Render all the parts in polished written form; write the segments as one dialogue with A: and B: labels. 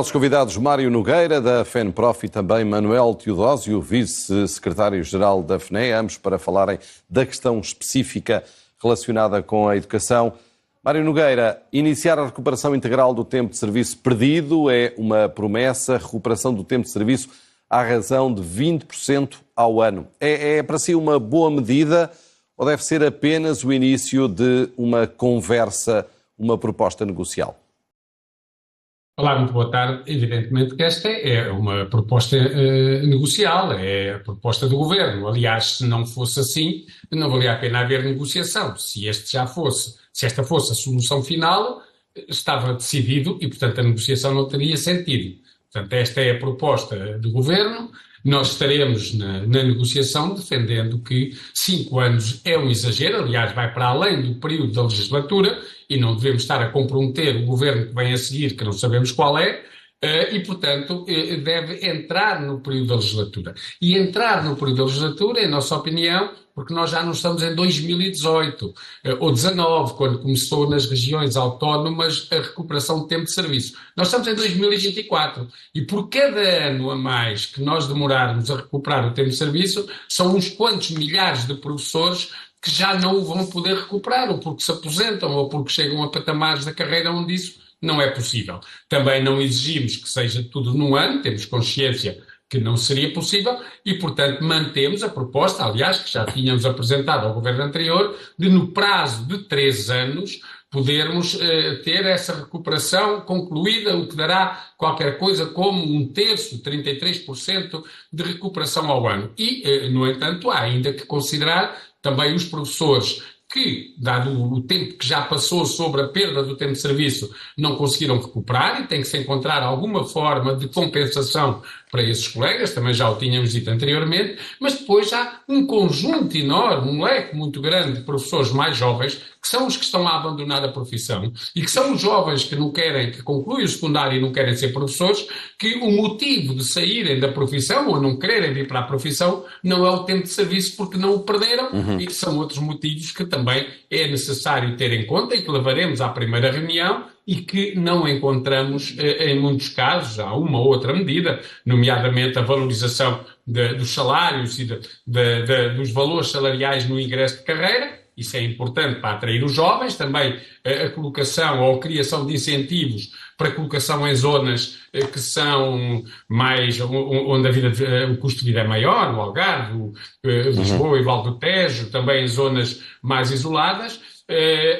A: nossos convidados Mário Nogueira, da FENPROF, e também Manuel Teodósio, vice-secretário-geral da FNE, ambos para falarem da questão específica relacionada com a educação. Mário Nogueira, iniciar a recuperação integral do tempo de serviço perdido é uma promessa, recuperação do tempo de serviço à razão de 20% ao ano. É para si uma boa medida ou deve ser apenas o início de uma conversa, uma proposta negocial?
B: Olá, muito boa tarde. Evidentemente que esta é uma proposta negocial, é a proposta do Governo. Aliás, se não fosse assim, não valia a pena haver negociação. Se esta fosse a solução final, estava decidido e, portanto, a negociação não teria sentido. Portanto, esta é a proposta do Governo. Nós estaremos na negociação defendendo que 5 anos é um exagero, aliás, vai para além do período da legislatura e não devemos estar a comprometer o governo que vem a seguir, que não sabemos qual é, e, portanto, deve entrar no período da legislatura. E entrar no período da legislatura, em nossa opinião, porque nós já não estamos em 2018 ou 2019, quando começou nas regiões autónomas a recuperação de tempo de serviço. Nós estamos em 2024 e por cada ano a mais que nós demorarmos a recuperar o tempo de serviço, são uns quantos milhares de professores que já não o vão poder recuperar, ou porque se aposentam, ou porque chegam a patamares da carreira onde isso não é possível. Também não exigimos que seja tudo num ano, temos consciência que não seria possível e, portanto, mantemos a proposta, aliás, que já tínhamos apresentado ao governo anterior, de no prazo de 3 anos podermos ter essa recuperação concluída, o que dará qualquer coisa como 1/3, 33% de recuperação ao ano. E, no entanto, há ainda que considerar também os professores que, dado o tempo que já passou sobre a perda do tempo de serviço, não conseguiram recuperar e tem que se encontrar alguma forma de compensação para esses colegas, também já o tínhamos dito anteriormente, mas depois há um conjunto enorme, um leque muito grande de professores mais jovens, que são os que estão a abandonar a profissão e que são os jovens que não querem, que concluem o secundário e não querem ser professores, que o motivo de saírem da profissão ou não quererem vir para a profissão não é o tempo de serviço porque não o perderam e que são outros motivos que também é necessário ter em conta e que levaremos à primeira reunião e que não encontramos em muitos casos. Há uma ou outra medida, nomeadamente a valorização dos salários e dos valores salariais no ingresso de carreira. Isso é importante para atrair os jovens, também a colocação ou a criação de incentivos para a colocação em zonas que são mais, onde o custo de vida é maior, no Algarve, Lisboa e Val do Tejo, também em zonas mais isoladas,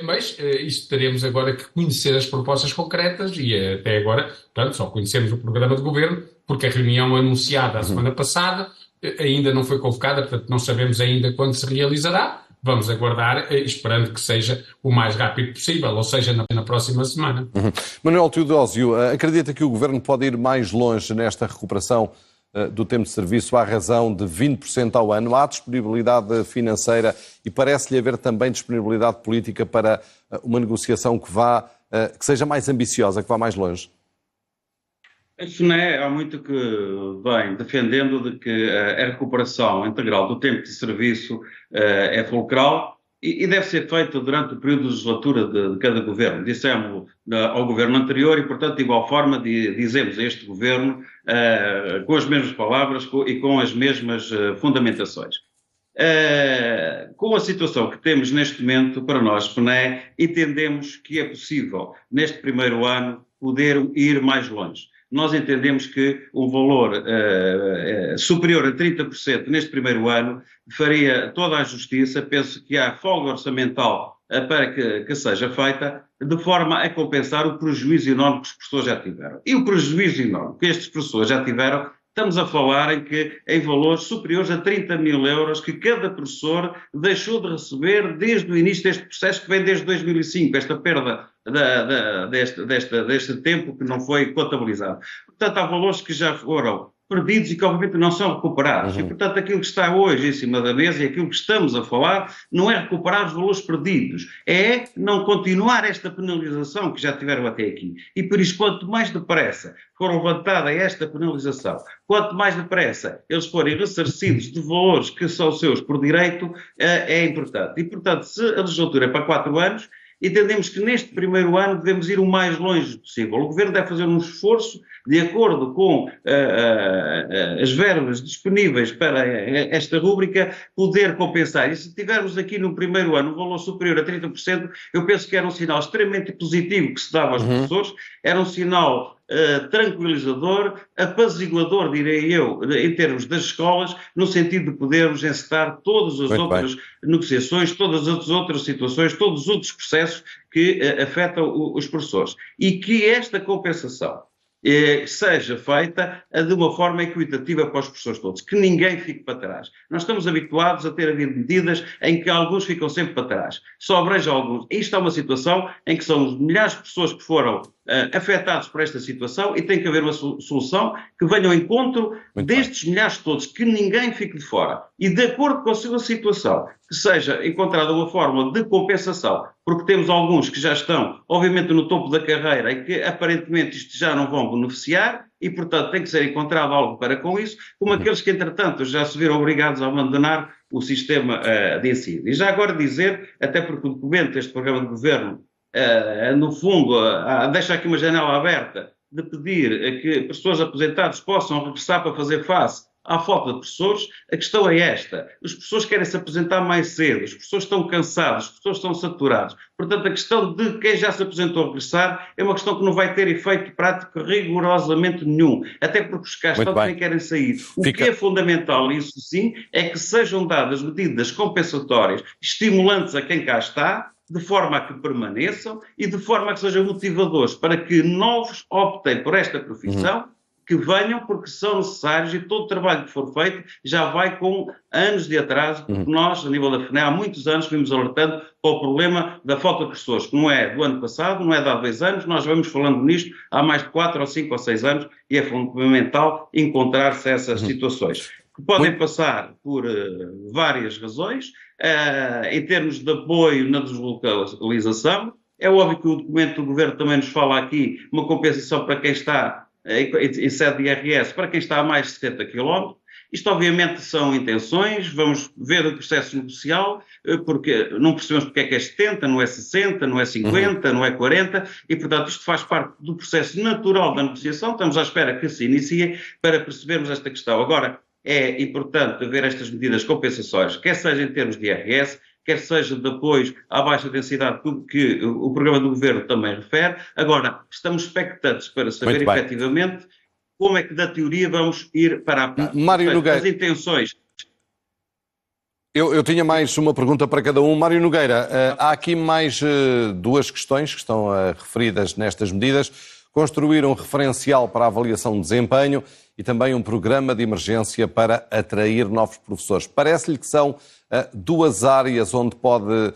B: mas isto teremos agora que conhecer as propostas concretas e até agora, portanto, só conhecemos o programa de governo, porque a reunião anunciada a semana passada ainda não foi convocada, portanto não sabemos ainda quando se realizará. Vamos aguardar, esperando que seja o mais rápido possível, ou seja, na próxima semana.
A: Manuel Teodósio, acredita que o Governo pode ir mais longe nesta recuperação do tempo de serviço à razão de 20% ao ano? Há disponibilidade financeira e parece-lhe haver também disponibilidade política para uma negociação que seja mais ambiciosa, que vá mais longe?
C: A FNE há muito que vem defendendo de que a recuperação integral do tempo de serviço é fulcral e deve ser feita durante o período de legislatura de cada governo. Dissemos ao governo anterior e, portanto, de igual forma, dizemos a este governo com as mesmas palavras e com as mesmas fundamentações. Com a situação que temos neste momento, para nós, FNE, entendemos que é possível, neste primeiro ano, poder ir mais longe. Nós entendemos que um valor superior a 30% neste primeiro ano faria toda a justiça. Penso que há folga orçamental para que seja feita, de forma a compensar o prejuízo enorme que os professores já tiveram. E o prejuízo enorme que estes professores já tiveram, estamos a falar em valores superiores a 30 mil euros que cada professor deixou de receber desde o início deste processo, que vem desde 2005, esta perda deste tempo que não foi contabilizado. Portanto, há valores que já foram perdidos e que obviamente não são recuperados. E, portanto, aquilo que está hoje em cima da mesa e aquilo que estamos a falar não é recuperar os valores perdidos, é não continuar esta penalização que já tiveram até aqui. E por isso, quanto mais depressa for levantada esta penalização, quanto mais depressa eles forem ressarcidos de valores que são seus por direito, é importante. E, portanto, se a legislatura é para 4 anos, entendemos que neste primeiro ano devemos ir o mais longe possível. O Governo deve fazer um esforço de acordo com as verbas disponíveis para esta rúbrica, poder compensar. E se tivermos aqui no primeiro ano um valor superior a 30%, eu penso que era um sinal extremamente positivo que se dava aos professores, era um sinal tranquilizador, apaziguador, direi eu, em termos das escolas, no sentido de podermos encetar todas as outras negociações, todas as outras situações, todos os outros processos que afetam os professores. E que esta compensação seja feita de uma forma equitativa para os professores todos, que ninguém fique para trás. Nós estamos habituados a ter havido medidas em que alguns ficam sempre para trás. Só abrange alguns. Isto é uma situação em que são milhares de pessoas que foram afetados por esta situação e tem que haver uma solução que venha ao encontro destes milhares todos, que ninguém fique de fora. E de acordo com a sua situação, que seja encontrada uma forma de compensação, porque temos alguns que já estão, obviamente, no topo da carreira e que aparentemente isto já não vão beneficiar e, portanto, tem que ser encontrado algo para com isso, como aqueles que, entretanto, já se viram obrigados a abandonar o sistema de ensino. E já agora dizer, até porque o documento deste programa de governo no fundo, deixa aqui uma janela aberta de pedir que pessoas aposentadas possam regressar para fazer face à falta de professores. A questão é esta: os professores querem se aposentar mais cedo, os professores estão cansados, os professores estão saturados. Portanto, a questão de quem já se aposentou regressar é uma questão que não vai ter efeito prático rigorosamente nenhum, até porque os cá estão também querem sair. O que é fundamental, isso sim, é que sejam dadas medidas compensatórias, estimulantes a quem cá está, de forma a que permaneçam e de forma a que sejam motivadores para que novos optem por esta profissão, que venham porque são necessários, e todo o trabalho que for feito já vai com anos de atraso, porque nós, a nível da FNE, há muitos anos vimos alertando para o problema da falta de professores, que não é do ano passado, não é de há 2 anos, nós vamos falando nisto há mais de 4 ou 5 ou 6 anos e é fundamental encontrar-se essas situações, que podem passar por várias razões. Em termos de apoio na deslocalização, é óbvio que o documento do Governo também nos fala aqui uma compensação para quem está em sede de IRS, para quem está a mais de 70 km. Isto obviamente são intenções, vamos ver o processo negocial, porque não percebemos porque é que é 70, não é 60, não é 50, não é 40, e portanto isto faz parte do processo natural da negociação, estamos à espera que se inicie para percebermos esta questão. Agora, é importante haver estas medidas compensatórias, quer seja em termos de IRS, quer seja de apoios à baixa densidade que o programa do Governo também refere. Agora, estamos expectantes para saber efetivamente como é que da teoria vamos ir para a prática.
A: Mário Nogueira,
C: as intenções...
A: Eu tinha mais uma pergunta para cada um. Mário Nogueira, há aqui mais 2 questões que estão referidas nestas medidas. Construir um referencial para a avaliação de desempenho e também um programa de emergência para atrair novos professores. Parece-lhe que são 2 áreas onde pode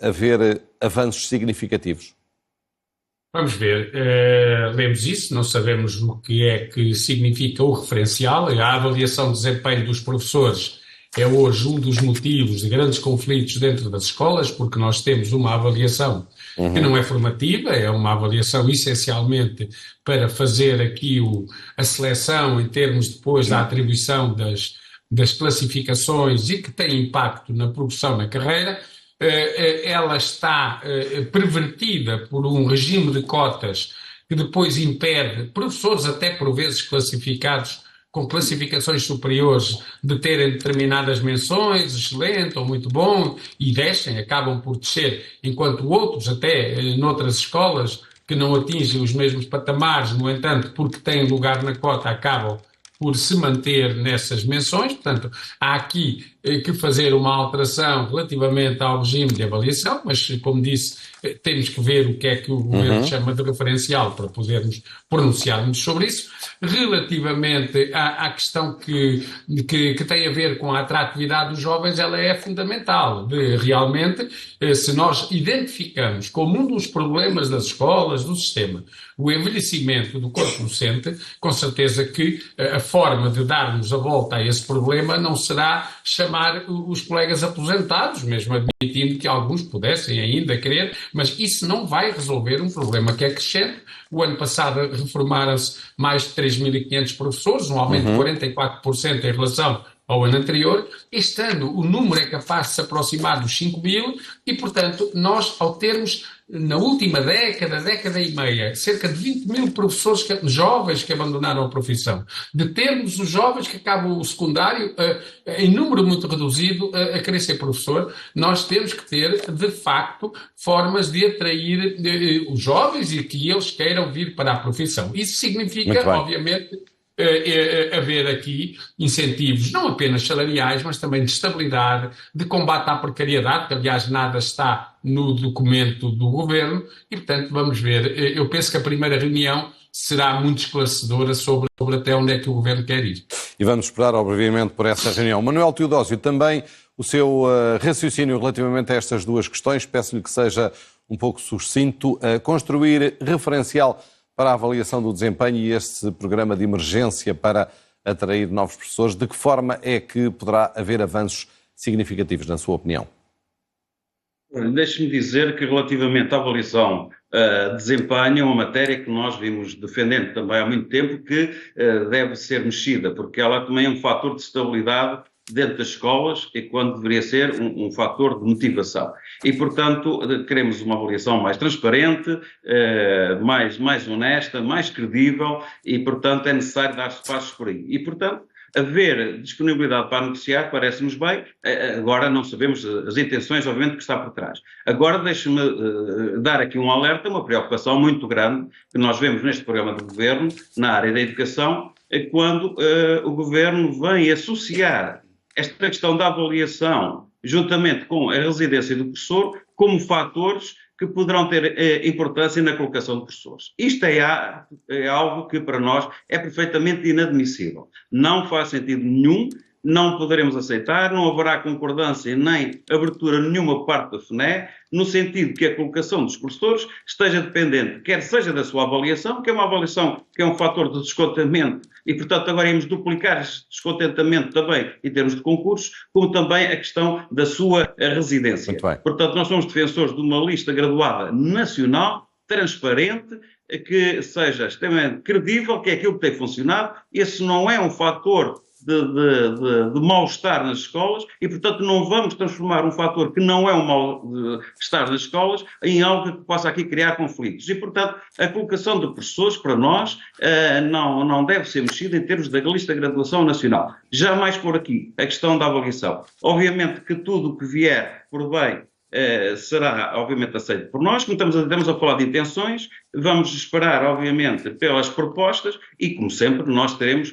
A: haver avanços significativos?
B: Vamos ver. Lemos isso, não sabemos o que é que significa o referencial. A avaliação de desempenho dos professores é hoje um dos motivos de grandes conflitos dentro das escolas, porque nós temos uma avaliação que não é formativa, é uma avaliação essencialmente para fazer aqui a seleção em termos depois da atribuição das classificações e que tem impacto na progressão na carreira. Ela está pervertida por um regime de cotas que depois impede professores, até por vezes classificados com classificações superiores, de terem determinadas menções, excelente ou muito bom, e acabam por descer, enquanto outros, até noutras escolas, que não atingem os mesmos patamares, no entanto, porque têm lugar na cota, acabam por se manter nessas menções. Portanto, há aqui que fazer uma alteração relativamente ao regime de avaliação, mas, como disse, temos que ver o que é que o Governo chama de referencial para podermos pronunciar-nos sobre isso. Relativamente à questão que tem a ver com a atratividade dos jovens, ela é fundamental. Realmente, se nós identificamos como um dos problemas das escolas, do sistema, o envelhecimento do corpo docente, com certeza que a forma de darmos a volta a esse problema não será chamar os colegas aposentados, mesmo admitindo que alguns pudessem ainda querer, mas isso não vai resolver um problema que é crescente. O ano passado reformaram-se mais de 3.500 professores, um aumento de 44% em relação ao ano anterior. Este ano o número é capaz de se aproximar dos 5.000 e, portanto, nós, ao termos na última década e meia, cerca de 20 mil professores jovens que abandonaram a profissão, de termos os jovens que acabam o secundário em número muito reduzido a querer ser professor, nós temos que ter, de facto, formas de atrair os jovens e que eles queiram vir para a profissão. Isso significa, obviamente, haver aqui incentivos não apenas salariais, mas também de estabilidade, de combate à precariedade, que aliás nada está no documento do Governo, e portanto vamos ver. Eu penso que a primeira reunião será muito esclarecedora sobre até onde é que o Governo quer ir.
A: E vamos esperar, obviamente, por essa reunião. Manuel Teodósio, também o seu raciocínio relativamente a estas duas questões, peço-lhe que seja um pouco sucinto, construir referencial para a avaliação do desempenho e este programa de emergência para atrair novos professores, de que forma é que poderá haver avanços significativos, na sua opinião?
C: Deixe-me dizer que relativamente à avaliação de desempenho, é uma matéria que nós vimos defendendo também há muito tempo que deve ser mexida, porque ela também é um fator de estabilidade dentro das escolas e quando deveria ser um fator de motivação. E, portanto, queremos uma avaliação mais transparente, mais honesta, mais credível e, portanto, é necessário dar passos por aí. E, portanto, haver disponibilidade para negociar parece-nos bem, agora não sabemos as intenções, obviamente, que está por trás. Agora deixe-me dar aqui um alerta, uma preocupação muito grande que nós vemos neste programa do Governo, na área da educação, quando o Governo vem associar esta questão da avaliação, juntamente com a residência do professor, como fatores que poderão ter importância na colocação de professores. Isto é algo que para nós é perfeitamente inadmissível. Não faz sentido nenhum, não poderemos aceitar, não haverá concordância nem abertura nenhuma por parte da FNE, no sentido que a colocação dos professores esteja dependente, quer seja da sua avaliação, que é uma avaliação que é um fator de descontentamento, e portanto agora íamos duplicar este descontentamento também em termos de concursos, como também a questão da sua residência. Portanto, nós somos defensores de uma lista graduada nacional, transparente, que seja extremamente credível, que é aquilo que tem funcionado. Esse não é um fator de mal-estar nas escolas e, portanto, não vamos transformar um fator que não é um mal-estar nas escolas em algo que possa aqui criar conflitos. E, portanto, a colocação de professores, para nós, não deve ser mexida em termos da lista de graduação nacional. Jamais por aqui a questão da avaliação. Obviamente que tudo o que vier por bem será, obviamente, aceito por nós. Como estamos a falar de intenções, vamos esperar, obviamente, pelas propostas e, como sempre, nós teremos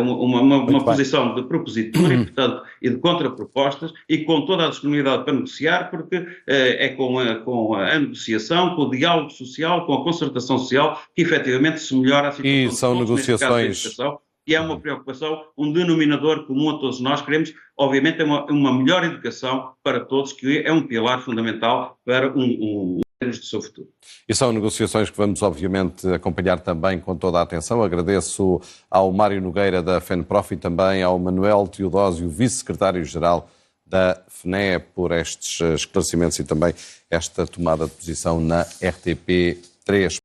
C: uma posição de propositura e, portanto, e de contrapropostas e com toda a disponibilidade para negociar, porque é com a negociação, com o diálogo social, com a concertação social, que efetivamente se melhora a situação.
A: E são negociações...
C: E é uma preocupação, um denominador comum a todos nós. Queremos, obviamente, uma melhor educação para todos, que é um pilar fundamental para do seu futuro.
A: E são negociações que vamos, obviamente, acompanhar também com toda a atenção. Agradeço ao Mário Nogueira, da FENPROF, e também ao Manuel Teodósio, vice-secretário-geral da FNE, por estes esclarecimentos e também esta tomada de posição na RTP3.